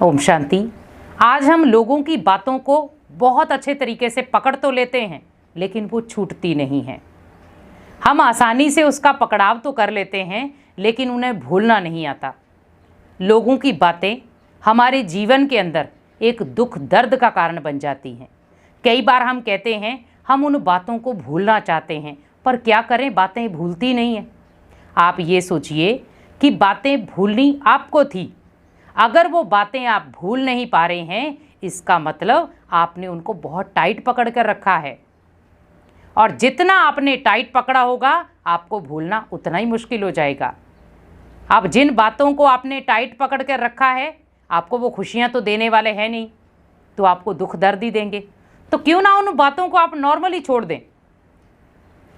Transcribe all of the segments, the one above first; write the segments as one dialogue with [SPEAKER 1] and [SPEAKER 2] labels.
[SPEAKER 1] ओम शांति। आज हम लोगों की बातों को बहुत अच्छे तरीके से पकड़ तो लेते हैं, लेकिन वो छूटती नहीं है। हम आसानी से उसका पकड़ाव तो कर लेते हैं, लेकिन उन्हें भूलना नहीं आता। लोगों की बातें हमारे जीवन के अंदर एक दुख दर्द का कारण बन जाती हैं। कई बार हम कहते हैं हम उन बातों को भूलना चाहते हैं, पर क्या करें, बातें भूलती नहीं हैं। आप ये सोचिए कि बातें भूलनी आपको थी। अगर वो बातें आप भूल नहीं पा रहे हैं, इसका मतलब आपने उनको बहुत टाइट पकड़ कर रखा है, और जितना आपने टाइट पकड़ा होगा आपको भूलना उतना ही मुश्किल हो जाएगा। अब जिन बातों को आपने टाइट पकड़ कर रखा है, आपको वो खुशियां तो देने वाले हैं नहीं, तो आपको दुख दर्द ही देंगे। तो क्यों ना उन बातों को आप नॉर्मली छोड़ दें।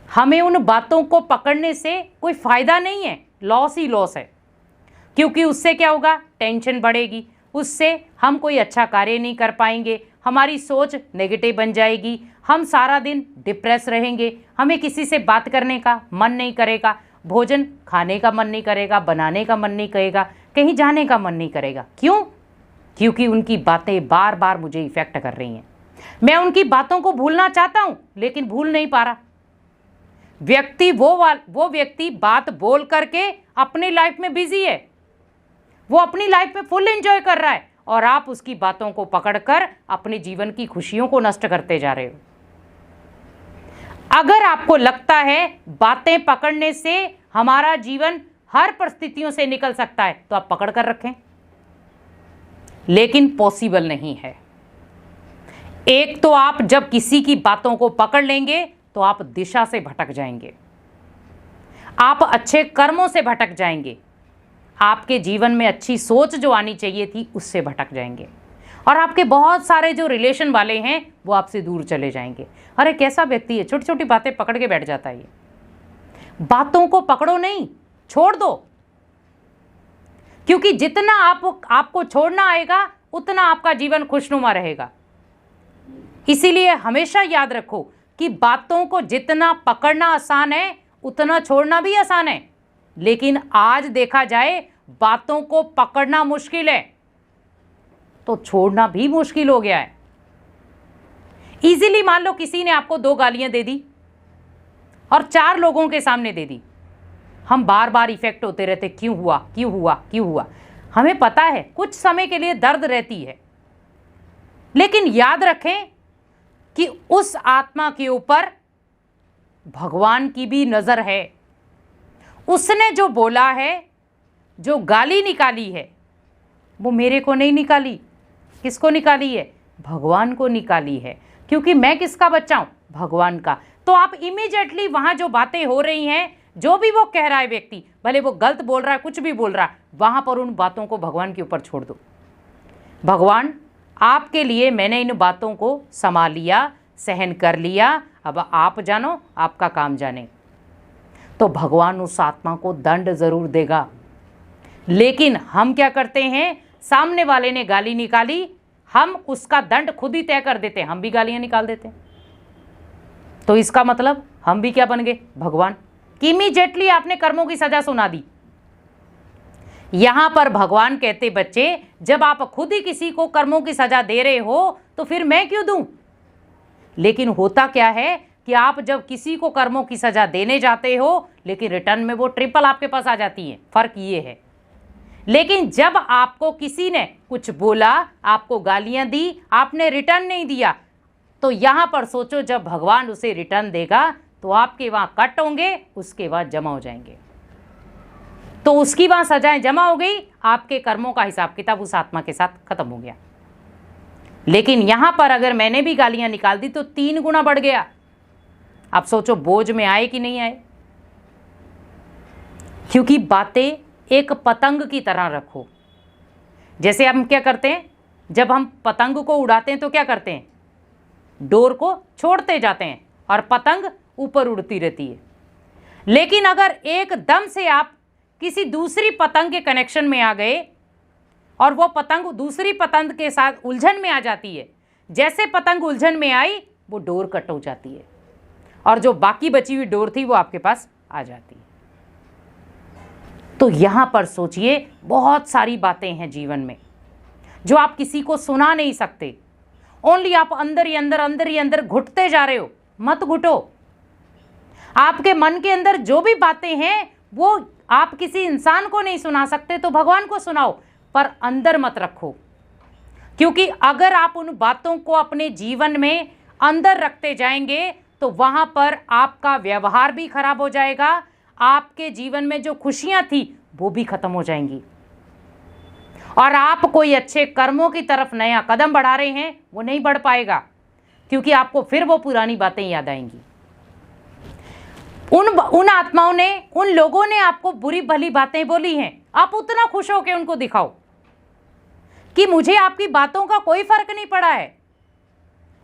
[SPEAKER 1] हमें उन बातों को पकड़ने से कोई फ़ायदा नहीं है, लॉस ही लॉस है। क्योंकि उससे क्या होगा, टेंशन बढ़ेगी, उससे हम कोई अच्छा कार्य नहीं कर पाएंगे, हमारी सोच नेगेटिव बन जाएगी, हम सारा दिन डिप्रेस रहेंगे, हमें किसी से बात करने का मन नहीं करेगा, भोजन खाने का मन नहीं करेगा, बनाने का मन नहीं करेगा, कहीं जाने का मन नहीं करेगा। क्यों? क्योंकि उनकी बातें बार बार मुझे इफेक्ट कर रही हैं। मैं उनकी बातों को भूलना चाहता हूं, लेकिन भूल नहीं पा रहा। वो व्यक्ति बात बोल करके अपनी लाइफ में बिजी है, वो अपनी लाइफ में फुल एंजॉय कर रहा है, और आप उसकी बातों को पकड़कर अपने जीवन की खुशियों को नष्ट करते जा रहे हो। अगर आपको लगता है बातें पकड़ने से हमारा जीवन हर परिस्थितियों से निकल सकता है, तो आप पकड़ कर रखें, लेकिन पॉसिबल नहीं है। एक तो आप जब किसी की बातों को पकड़ लेंगे तो आप दिशा से भटक जाएंगे, आप अच्छे कर्मों से भटक जाएंगे, आपके जीवन में अच्छी सोच जो आनी चाहिए थी उससे भटक जाएंगे, और आपके बहुत सारे जो रिलेशन वाले हैं वो आपसे दूर चले जाएंगे। अरे कैसा व्यक्ति है, छोटी छोटी बातें पकड़ के बैठ जाता है। ये बातों को पकड़ो नहीं, छोड़ दो, क्योंकि जितना आपको छोड़ना आएगा उतना आपका जीवन खुशनुमा रहेगा। इसीलिए हमेशा याद रखो कि बातों को जितना पकड़ना आसान है उतना छोड़ना भी आसान है। लेकिन आज देखा जाए बातों को पकड़ना मुश्किल है, तो छोड़ना भी मुश्किल हो गया है। इजीली मान लो किसी ने आपको 2 गालियां दे दी और 4 लोगों के सामने दे दी, हम बार बार इफेक्ट होते रहते, क्यों हुआ क्यों हुआ क्यों हुआ। हमें पता है कुछ समय के लिए दर्द रहती है, लेकिन याद रखें कि उस आत्मा के ऊपर भगवान की भी नजर है। उसने जो बोला है, जो गाली निकाली है, वो मेरे को नहीं निकाली। किसको निकाली है? भगवान को निकाली है। क्योंकि मैं किसका बच्चा हूं? भगवान का। तो आप इमीडिएटली वहां जो बातें हो रही हैं, जो भी वो कह रहा है व्यक्ति, भले वो गलत बोल रहा है, कुछ भी बोल रहा है, वहां पर उन बातों को भगवान के ऊपर छोड़ दो। भगवान, आपके लिए मैंने इन बातों को संभाल लिया, सहन कर लिया, अब आप जानो, आपका काम जाने। तो भगवान उस आत्मा को दंड जरूर देगा। लेकिन हम क्या करते हैं, सामने वाले ने गाली निकाली, हम उसका दंड खुद ही तय कर देते हैं, हम भी गालियां निकाल देते हैं। तो इसका मतलब हम भी क्या बन गए? भगवान। कि इमीडिएटली आपने कर्मों की सजा सुना दी। यहां पर भगवान कहते, बच्चे जब आप खुद ही किसी को कर्मों की सजा दे रहे हो तो फिर मैं क्यों दूं? लेकिन होता क्या है कि आप जब किसी को कर्मों की सजा देने जाते हो, लेकिन रिटर्न में वो ट्रिपल आपके पास आ जाती है। फर्क ये है। लेकिन जब आपको किसी ने कुछ बोला, आपको गालियां दी, आपने रिटर्न नहीं दिया, तो यहां पर सोचो जब भगवान उसे रिटर्न देगा तो आपके वहां कट होंगे, उसके बाद जमा हो जाएंगे। तो उसकी वहां सजाएं जमा हो गई, आपके कर्मों का हिसाब किताब उस आत्मा के साथ खत्म हो गया। लेकिन यहां पर अगर मैंने भी गालियां निकाल दी तो 3 गुना बढ़ गया। आप सोचो बोझ में आए कि नहीं आए। क्योंकि बातें एक पतंग की तरह रखो। जैसे हम क्या करते हैं, जब हम पतंग को उड़ाते हैं तो क्या करते हैं, डोर को छोड़ते जाते हैं और पतंग ऊपर उड़ती रहती है। लेकिन अगर एकदम से आप किसी दूसरी पतंग के कनेक्शन में आ गए और वो पतंग दूसरी पतंग के साथ उलझन में आ जाती है, जैसे पतंग उलझन में आई वो डोर कट हो जाती है, और जो बाकी बची हुई डोर थी वो आपके पास आ जाती है। तो यहां पर सोचिए बहुत सारी बातें हैं जीवन में जो आप किसी को सुना नहीं सकते। ओनली आप अंदर ही अंदर घुटते जा रहे हो। मत घुटो। आपके मन के अंदर जो भी बातें हैं वो आप किसी इंसान को नहीं सुना सकते तो भगवान को सुनाओ, पर अंदर मत रखो। क्योंकि अगर आप उन बातों को अपने जीवन में अंदर रखते जाएंगे तो वहां पर आपका व्यवहार भी खराब हो जाएगा, आपके जीवन में जो खुशियां थी वो भी खत्म हो जाएंगी, और आप कोई अच्छे कर्मों की तरफ नया कदम बढ़ा रहे हैं वो नहीं बढ़ पाएगा, क्योंकि आपको फिर वो पुरानी बातें याद आएंगी। उन आत्माओं ने, उन लोगों ने आपको बुरी भली बातें बोली हैं, आप उतना खुश होकर उनको दिखाओ कि मुझे आपकी बातों का कोई फर्क नहीं पड़ा है।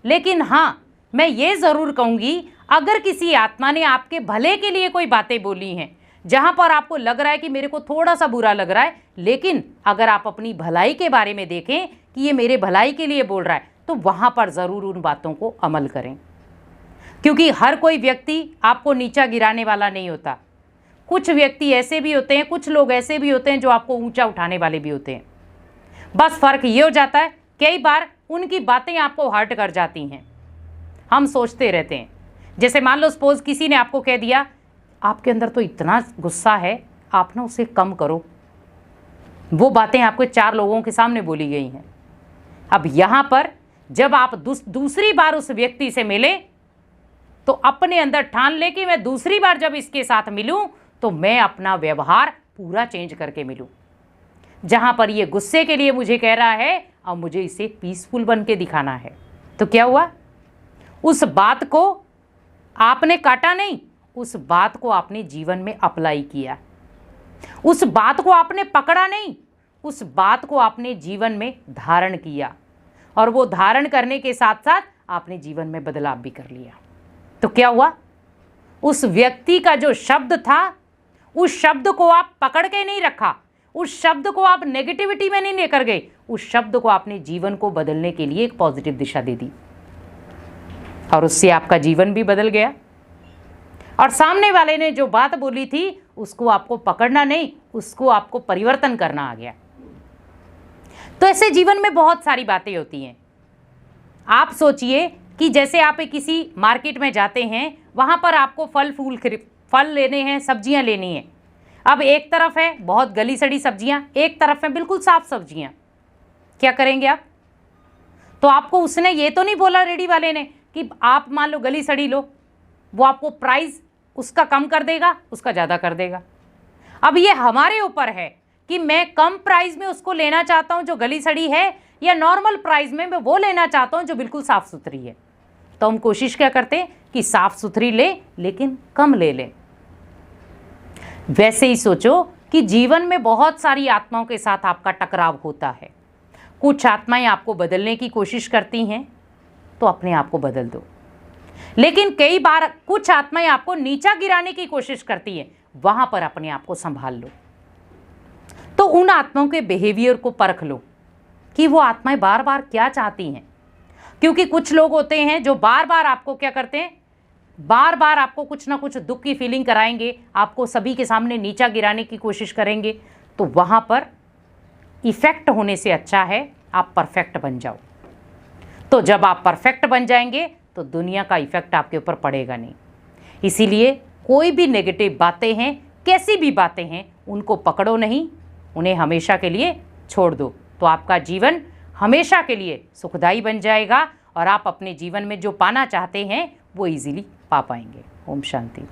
[SPEAKER 1] लेकिन हां, मैं ये जरूर कहूंगी, अगर किसी आत्मा ने आपके भले के लिए कोई बातें बोली हैं जहां पर आपको लग रहा है कि मेरे को थोड़ा सा बुरा लग रहा है, लेकिन अगर आप अपनी भलाई के बारे में देखें कि ये मेरे भलाई के लिए बोल रहा है, तो वहां पर जरूर उन बातों को अमल करें। क्योंकि हर कोई व्यक्ति आपको नीचा गिराने वाला नहीं होता। कुछ व्यक्ति ऐसे भी होते हैं, कुछ लोग ऐसे भी होते हैं जो आपको ऊंचा उठाने वाले भी होते हैं। बस फर्क ये हो जाता है, कई बार उनकी बातें आपको हर्ट कर जाती हैं। हम सोचते रहते हैं, जैसे मान लो सपोज किसी ने आपको कह दिया आपके अंदर तो इतना गुस्सा है, आप ना उसे कम करो। वो बातें आपको 4 लोगों के सामने बोली गई हैं। अब यहाँ पर जब आप दूसरी बार उस व्यक्ति से मिले तो अपने अंदर ठान ले कि मैं दूसरी बार जब इसके साथ मिलूं तो मैं अपना व्यवहार पूरा चेंज करके मिलूं। जहां पर ये गुस्से के लिए मुझे कह रहा है, अब मुझे इसे पीसफुल बन के दिखाना है। तो क्या हुआ, उस बात को आपने काटा नहीं, उस बात को आपने जीवन में अप्लाई किया। उस बात को आपने पकड़ा नहीं, उस बात को आपने जीवन में धारण किया, और वो धारण करने के साथ साथ आपने जीवन में बदलाव भी कर लिया। तो क्या हुआ, उस व्यक्ति का जो शब्द था, उस शब्द को आप पकड़ के नहीं रखा, उस शब्द को आप नेगेटिविटी में नहीं लेकर गए, उस शब्द को आपने जीवन को बदलने के लिए एक पॉजिटिव दिशा दे दी, और उससे आपका जीवन भी बदल गया। और सामने वाले ने जो बात बोली थी उसको आपको पकड़ना नहीं, उसको आपको परिवर्तन करना आ गया। तो ऐसे जीवन में बहुत सारी बातें होती हैं। आप सोचिए कि जैसे आप किसी मार्केट में जाते हैं, वहाँ पर आपको फल लेने हैं, सब्जियाँ लेनी हैं। अब एक तरफ है बहुत गली सड़ी सब्जियाँ, एक तरफ है बिल्कुल साफ सब्जियाँ। क्या करेंगे आप? तो आपको उसने ये तो नहीं बोला रेडी वाले ने कि आप मान लो गली सड़ी लो, वो आपको प्राइस उसका कम कर देगा, उसका ज़्यादा कर देगा। अब ये हमारे ऊपर है कि मैं कम प्राइस में उसको लेना चाहता हूँ जो गली सड़ी है, या नॉर्मल प्राइस में मैं वो लेना चाहता हूँ जो बिल्कुल साफ़ सुथरी है। तो हम कोशिश क्या करते हैं कि साफ़ सुथरी ले लेकिन कम ले लें। वैसे ही सोचो कि जीवन में बहुत सारी आत्माओं के साथ आपका टकराव होता है। कुछ आत्माएं आपको बदलने की कोशिश करती हैं, तो अपने आप को बदल दो। लेकिन कई बार कुछ आत्माएं आपको नीचा गिराने की कोशिश करती हैं, वहां पर अपने आप को संभाल लो। तो उन आत्माओं के बिहेवियर को परख लो कि वो आत्माएं बार बार क्या चाहती हैं। क्योंकि कुछ लोग होते हैं जो बार बार आपको क्या करते हैं, बार बार आपको कुछ ना कुछ दुख की फीलिंग कराएंगे, आपको सभी के सामने नीचा गिराने की कोशिश करेंगे। तो वहां पर इफेक्ट होने से अच्छा है आप परफेक्ट बन जाओ। तो जब आप परफेक्ट बन जाएंगे तो दुनिया का इफेक्ट आपके ऊपर पड़ेगा नहीं। इसीलिए कोई भी नेगेटिव बातें हैं, कैसी भी बातें हैं, उनको पकड़ो नहीं, उन्हें हमेशा के लिए छोड़ दो। तो आपका जीवन हमेशा के लिए सुखदायी बन जाएगा, और आप अपने जीवन में जो पाना चाहते हैं वो इजीली पा पाएंगे। ओम शांति।